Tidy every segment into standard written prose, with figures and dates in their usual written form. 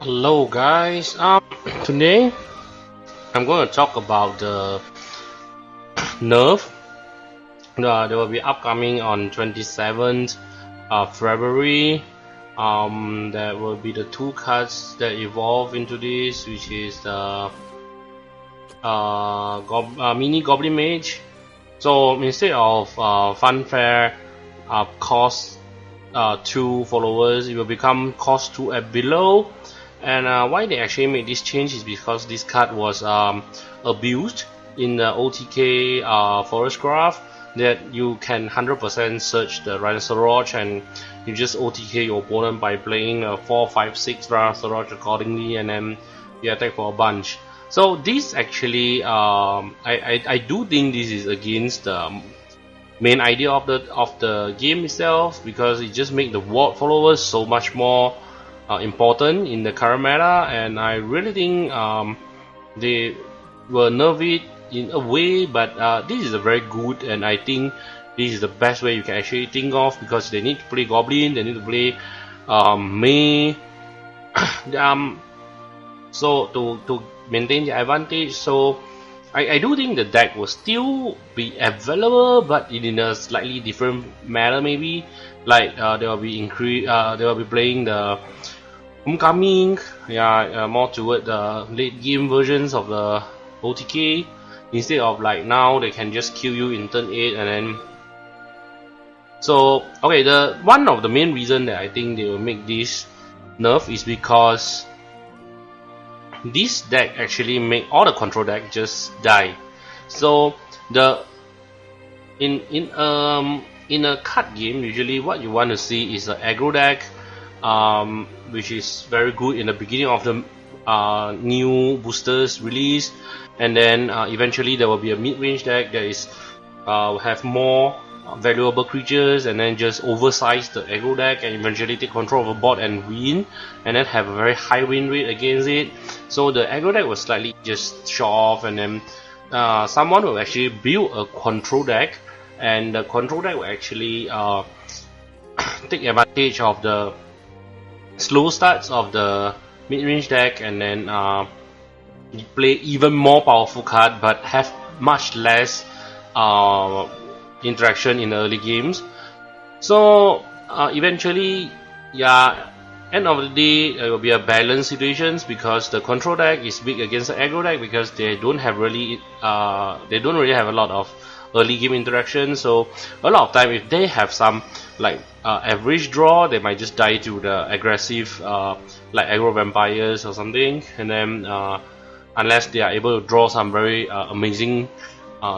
Hello guys, today I'm going to talk about the Nerf that will be upcoming on 27th February. There will be the two cards that evolve into this, which is the mini Goblin Mage. So instead of funfair cost 2 followers, it will become cost 2 and below. And why they actually made this change is because this card was abused in the OTK forest graph, that you can 100% search the Rhinoceros and you just OTK your opponent by playing a 4, 5, 6 Rhinoceros accordingly, and then you attack for a bunch. So this actually, I do think this is against the main idea of the game itself, because it just makes the ward followers so much more important in the current meta, and I really think they will nerf it in a way, but this is a very good, and I think this is the best way you can actually think of, because they need to play Goblin, they need to play Mage, so to maintain the advantage. So I do think the deck will still be available, but in a slightly different manner. Maybe like they will be they will be playing the Homecoming, more toward the late game versions of the OTK, instead of like now they can just kill you in turn 8 and then. So okay, the one of the main reason that I think they will make this nerf is because this deck actually make all the control deck just die. So the in a card game, usually what you want to see is an aggro deck, which is very good in the beginning of the new boosters release, and then eventually there will be a mid-range deck that is have more valuable creatures, and then just oversize the aggro deck and eventually take control of a board and win, and then have a very high win rate against it. So the aggro deck will slightly just show off, and then someone will actually build a control deck, and the control deck will actually take advantage of the slow starts of the mid-range deck, and then play even more powerful card but have much less interaction in the early games. So eventually, end of the day, it will be a balanced situations, because the control deck is big against the aggro deck, because they don't really have a lot of early game interaction. So a lot of time, if they have some like average draw, they might just die to the aggressive like aggro vampires or something, and then unless they are able to draw some very amazing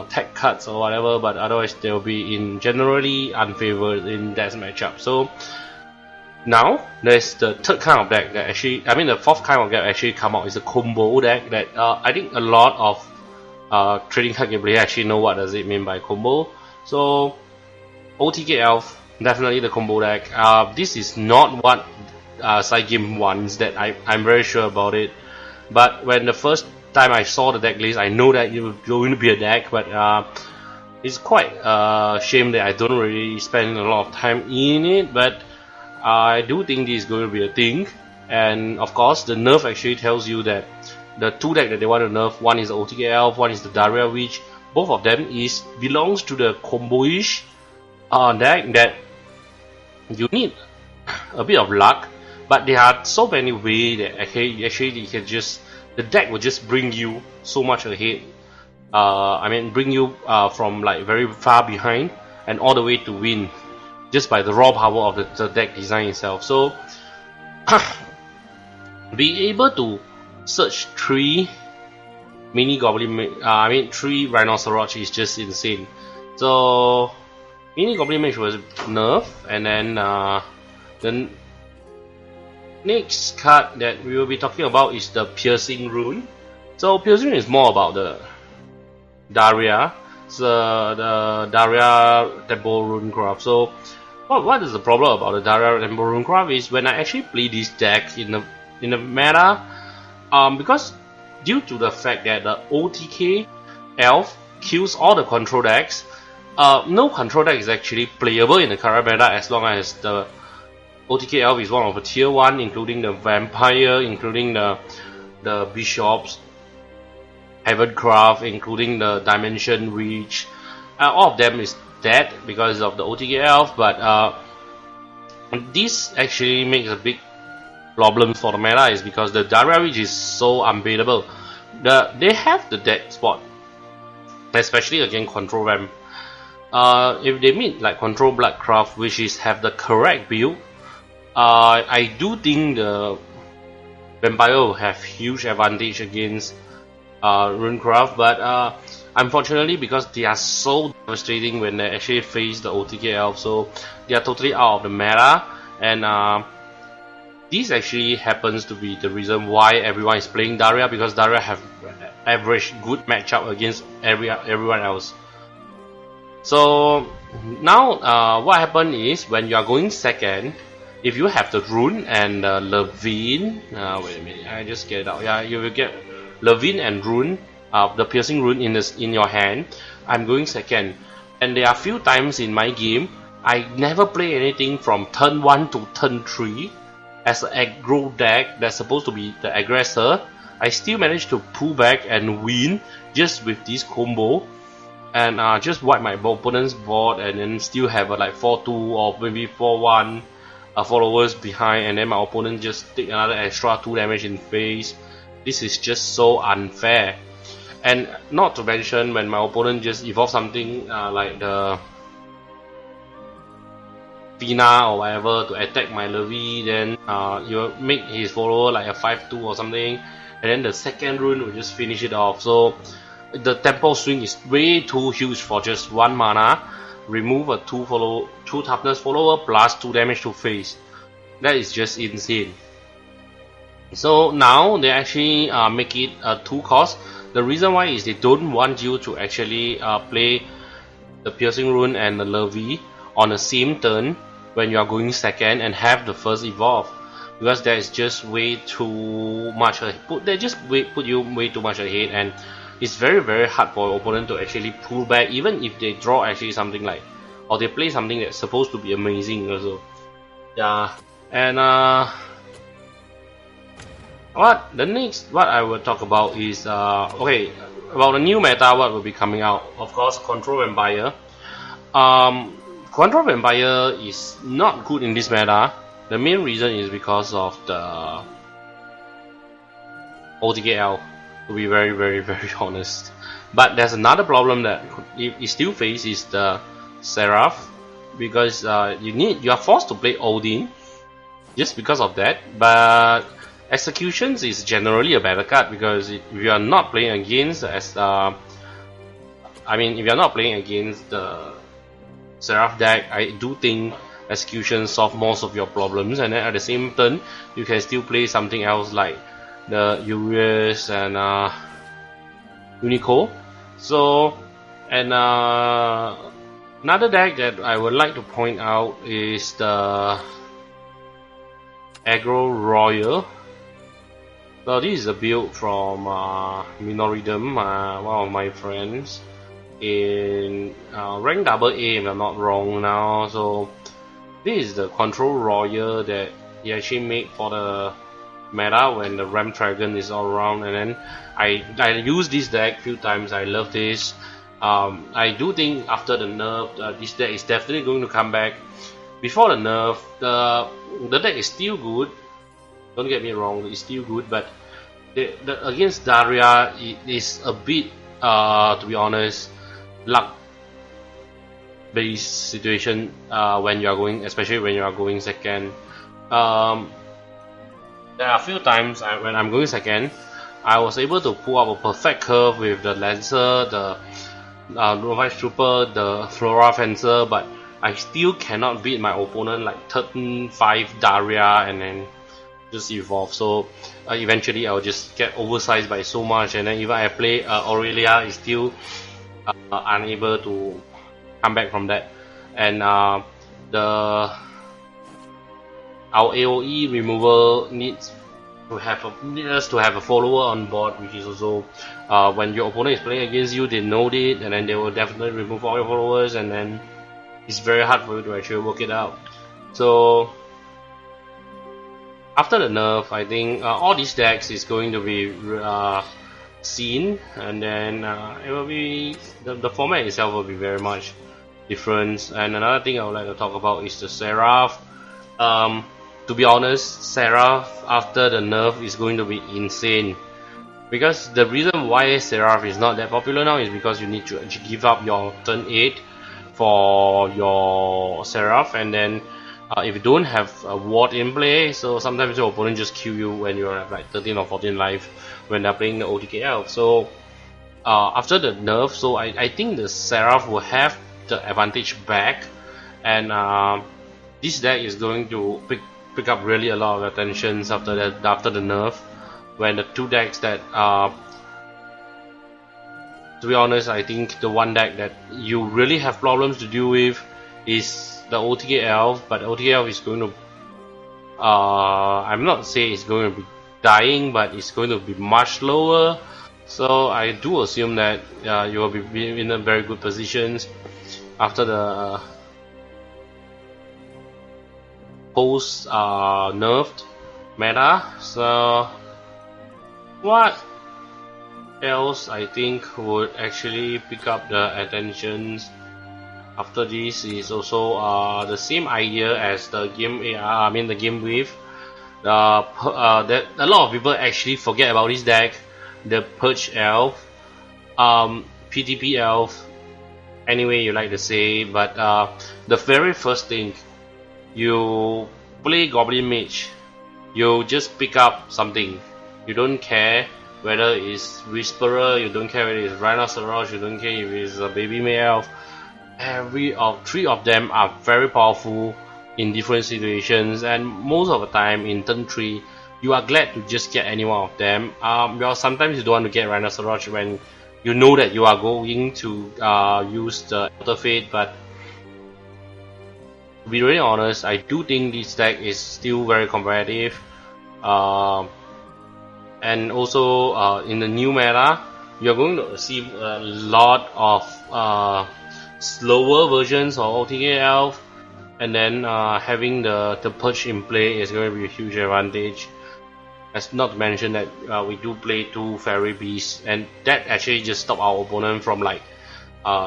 tech cards or whatever, but otherwise they will be in generally unfavored in that matchup. So now there's the third kind of deck that actually, I mean the fourth kind of deck actually come out, is a combo deck that I think a lot of trading card game players actually know what does it mean by combo. So OTK Elf, definitely the combo deck. This is not what Cygames wants, that I'm very sure about it. But when the first time I saw the deck list, I know that it was going to be a deck, but it's quite a shame that I don't really spend a lot of time in it. But I do think this is going to be a thing, and of course the nerf actually tells you that the two decks that they want to nerf, one is the OTK Elf, one is the Daria Witch. Both of them belongs to the combo-ish deck that you need a bit of luck, but there are so many ways that actually you can just, the deck will just bring you so much ahead. I mean, bring you from like very far behind and all the way to win, just by the raw power of the deck design itself. So being able to search 3 mini Goblin, 3 Rhinoceros is just insane. So mini Goblin Mage was nerf, and then the next card that we will be talking about is the Piercing Rune. So Piercing Rune is more about the Daria, the Daria Temple Runecraft. So what is the problem about the Daria Temple Runecraft is, when I actually play this deck in the meta, because due to the fact that the OTK Elf kills all the control decks, no control deck is actually playable in the current meta as long as the OTK Elf is one of the tier 1, including the Vampire, including the Bishops, Heavencraft, including the Dimension Reach. All of them is dead because of the OTK Elf, but this actually makes a big problem for the meta, is because the Daria Reach is so unbeatable. They have the dead spot, especially against Control Vamp. If they meet like Control Bloodcraft, which is have the correct build, I do think the Vampire will have huge advantage against Runecraft, but unfortunately, because they are so devastating when they actually face the OTK Elf, so they are totally out of the meta, and this actually happens to be the reason why everyone is playing Daria, because Daria have average good matchup against everyone else. So now what happened is, when you are going second, if you have the Rune and Levine, wait a minute, I just get it out. Yeah, you will get Levine and Rune, the piercing Rune in your hand. I'm going second, and there are few times in my game I never play anything from turn 1 to turn 3 as an aggro deck that's supposed to be the aggressor. I still managed to pull back and win just with this combo, and just wipe my opponent's board, and then still have a like 4-2 or maybe 4-1 followers behind, and then my opponent just take another extra 2 damage in face. This is just so unfair. And not to mention, when my opponent just evolve something like the Fina or whatever to attack my Levi, then you make his follower like a 5-2 or something, and then the second rune will just finish it off. So the tempo swing is way too huge for just 1 mana. Remove a 2 toughness follower plus 2 damage to face. That is just insane. So now they actually make it a 2 cost. The reason why is they don't want you to actually play the piercing rune and the Levi on the same turn when you are going second and have the first evolve, because that is just way too much. They just put you way too much ahead, and it's very hard for your opponent to actually pull back, even if they draw actually something like, or they play something that's supposed to be amazing also. Yeah, and what I will talk about is okay, about the new meta, what will be coming out. Of course, Control Vampire. Control Vampire is not good in this meta. The main reason is because of the OTK Elf, to be very honest. But there's another problem that you still face, is the Seraph, because you are forced to play Odin just because of that. But Executions is generally a better card, because if you are not playing against if you are not playing against the Seraph deck, I do think Execution solve most of your problems, and then at the same turn you can still play something else like the Urius and Unico. So, and another deck that I would like to point out is the Aggro Royal. So this is a build from Minoridum, one of my friends, in rank AA if I'm not wrong now. So this is the Control Royal that he actually made for the meta when the Ram Dragon is all around, and then I use this deck few times. I love this. I do think after the nerf, this deck is definitely going to come back. Before the nerf, the deck is still good. Don't get me wrong, it's still good, but against Daria, it is a bit, to be honest, luck-based situation when you are going, especially when you are going second. There are a few times when I'm going second, I was able to pull up a perfect curve with the Lancer, the Novice Trooper, the Flora Fencer, but I still cannot beat my opponent like turn 5 Daria and then just evolve. So eventually I'll just get oversized by so much, and then even I play Aurelia, is still unable to come back from that. And our AoE removal needs us to have a follower on board, which is also when your opponent is playing against you, they know it, and then they will definitely remove all your followers, and then it's very hard for you to actually work it out. So after the nerf, I think all these decks is going to be seen, and then it will be the format itself will be very much different. And another thing I would like to talk about is the Seraph. To be honest, Seraph after the nerf is going to be insane, because the reason why Seraph is not that popular now is because you need to actually give up your turn 8 for your Seraph, and then if you don't have a ward in play, so sometimes your opponent just kill you when you're at like 13 or 14 life when they're playing the OTK elf. So after the nerf, so I think the Seraph will have the advantage back, and this deck is going to pick up really a lot of attention after the nerf, when the two decks that to be honest, I think the one deck that you really have problems to deal with is the OTK elf, but OTK elf is going to I'm not saying it's going to be dying, but it's going to be much lower. So I do assume that you will be in a very good positions after the post nerfed meta. So what else I think would actually pick up the attentions after this is also the same idea as the game AR, I mean the game wave. That a lot of people actually forget about this deck, the Purge Elf, PTP Elf, anyway you like to say, but the very first thing you play Goblin Mage, you just pick up something. You don't care whether it's Whisperer, you don't care whether it's Rhinoceros, you don't care if it's a Baby May Elf. Three of them are very powerful in different situations, and most of the time in turn 3 you are glad to just get any one of them. Well, sometimes you don't want to get Rhinoceros when you know that you are going to use the Elder Fate, but to be really honest, I do think this deck is still very competitive. And also in the new meta, you're going to see a lot of slower versions of OTK Elf, and then having the Purge in play is going to be a huge advantage. As not to mention that we do play 2 Fairy Beasts, and that actually just stop our opponent from like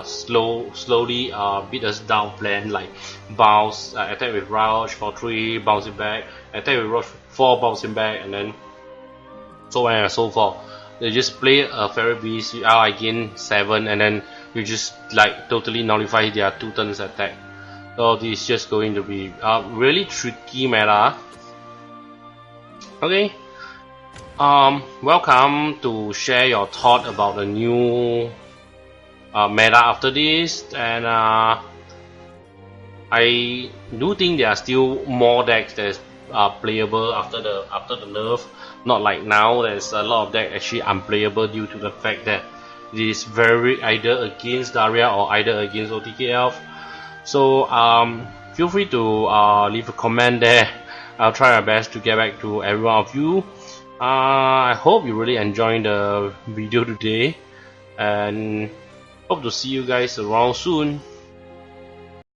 slowly beat us down plan, like bounce, attack with Rush for 3, bounce it back, attack with Rush for 4, bounce it back, and then so on and so forth. They just play a Fairy Beast, I gain 7, and then you just like totally nullify their 2 turns attack. So this is just going to be a really tricky meta. Okay, welcome to share your thought about the new meta after this, and I do think there are still more decks that are playable after the nerf. Not like now, there's a lot of decks actually unplayable due to the fact that it is very either against Daria or either against OTK Elf. So feel free to leave a comment there. I'll try my best to get back to every one of you. I hope you really enjoyed the video today, and hope to see you guys around soon.